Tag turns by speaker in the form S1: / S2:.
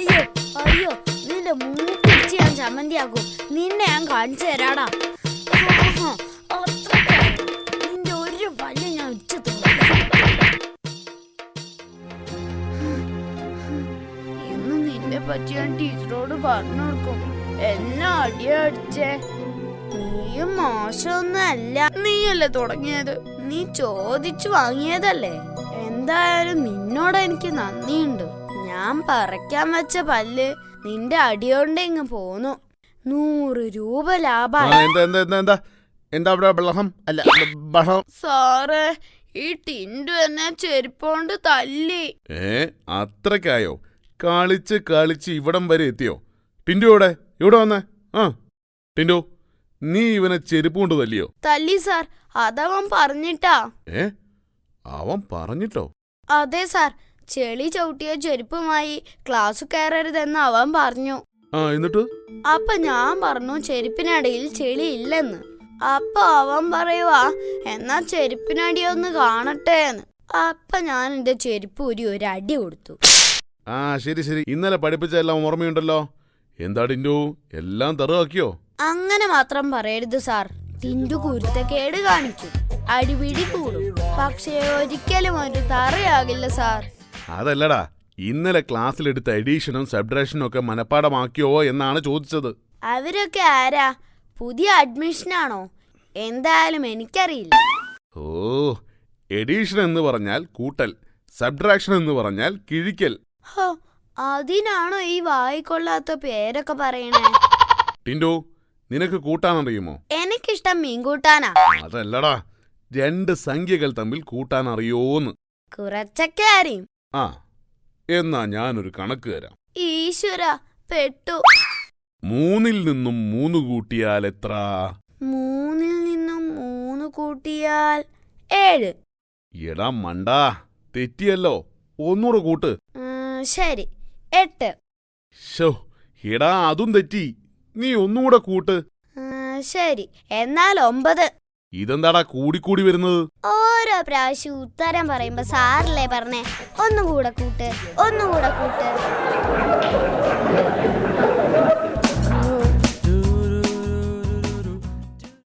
S1: അയ്യോ അയ്യോ, നിന്റെ മൂക്കിടിച്ച് ഞാൻ ചമ്മന്തിയാക്കും. നിന്നെ ഞാൻ കാണിച്ചു തരാടാ. നിന്റെ ഒരു പല്ല് ഞാൻ ഇടിച്ചു തോന്നും. ഇന്ന് നിന്നെ പറ്റി ഞാൻ ടീച്ചറോട് പറഞ്ഞു കൊടുക്കും. എന്നെ അടിയടിച്ചേ. നീയും മോശമൊന്നും അല്ല. നീയല്ലേ തുടങ്ങിയത്. നീ ചോദിച്ചു വാങ്ങിയതല്ലേ. എന്തായാലും നിന്നോട് എനിക്ക് നന്ദിയുണ്ട്. ഞാൻ പറിക്കാൻ വെച്ച പല്ല് നിന്റെ അടിയോണ്ട് ഇങ്ങ് പോന്നു. 100 രൂപ ലാഭമായി. സാറേ, ഈ ടിൻഡു എന്നെ ചെരുപ്പോണ്ട് തല്ലി.
S2: അത്രക്കായോ? കളിച്ച് കളിച്ച് ഇവിടം വരെ എത്തിയോ? ടിൻഡു ഇവിടെ വന്നേ. ടിൻഡു, നീ ഇവനെ ചെരുപ്പ് കൊണ്ട് തല്ലിയോ?
S1: തല്ലി സാർ, അതവൻ പറഞ്ഞിട്ടാ.
S2: അവൻ പറഞ്ഞിട്ടോ?
S1: അതെ സാർ, ചെളി ചവിട്ടിയ ചെരുപ്പുമായി ക്ലാസ് കയറരുതെന്ന് അവൻ പറഞ്ഞു.
S2: എന്നിട്ട്?
S1: അപ്പൊ ഞാൻ പറഞ്ഞു ചെരുപ്പിനടിയിൽ ചെളി ഇല്ലെന്ന്. അപ്പൊ അവൻ പറയുവാ, എന്നാ ചെരുപ്പിനടിയൊന്ന് കാണട്ടെ എന്ന്. അപ്പൊ ഞാൻ എന്റെ ചെരുപ്പ് ഊരി ഒരു അടി കൊടുത്തു.
S2: ശരി ശരി, ഇന്നലെ പഠിപ്പിച്ച എല്ലാം ഓർമ്മയുണ്ടല്ലോ. എന്താ ടിൻഡു, എല്ലാം തെറുവാക്കിയോ?
S1: അങ്ങനെ മാത്രം പറയരുത് സാർ. ടിൻഡു കുരുത്തക്കേട് കാണിക്കും, അടിപിടി കൂടും. പക്ഷേ ഒരിക്കലും ഒരു തറയാകില്ല സാർ.
S2: അതല്ലടാ, ഇന്നലെ ക്ലാസ്സിലെടുത്ത എഡീഷനും സബ്ട്രാക്ഷനും ഒക്കെ മനപ്പാടമാക്കിയോ എന്നാണ് ചോദിച്ചത്.
S1: അവരൊക്കെ ആരാ? പുതിയ അഡ്മിഷനാണോ? എന്തായാലും എനിക്കറിയില്ല.
S2: എഡീഷൻ എന്ന് പറഞ്ഞാൽ കൂട്ടൽ, സബ്ട്രാക്ഷൻ എന്ന് പറഞ്ഞാൽ കിഴിക്കൽ.
S1: അതിനാണോ ഈ വായിക്കൊള്ളാത്ത പേരൊക്കെ പറയണേ?
S2: ടിൻഡു, നിനക്ക് കൂട്ടാനറിയുമോ?
S1: എനിക്കിഷ്ടം മീൻ കൂട്ടാനാ.
S2: അതല്ലടാ, 2 സംഖ്യകൾ തമ്മിൽ കൂട്ടാൻ അറിയോന്ന്.
S1: കുറച്ചൊക്കെ അറിയും.
S2: എന്നാ ഞാനൊരു കണക്ക് തരാം.
S1: ഈശ്വര, പെട്ടു.
S2: 3ൽ നിന്നും 3 കൂട്ടിയാൽ എത്ര?
S1: 3ൽ നിന്നും 3 കൂട്ടിയാൽ 7.
S2: എടാ മണ്ടാ, തെറ്റിയല്ലോ. 100 കൂട്ട്.
S1: ശരി, 8.
S2: എടാ, അതും തെറ്റി. നീ ഒന്നുകൂടെ കൂട്ട്.
S1: ശരി, എന്നാൽ 9.
S2: ഇതെന്താടാ കൂടിക്കൂടി വരുന്നത്?
S1: ഓരോ പ്രാവശ്യം ഉത്തരം പറയുമ്പോ സാറല്ലേ പറഞ്ഞേ, ഒന്നുകൂടെ കൂട്ട്, ഒന്നുകൂടെ കൂട്ട്.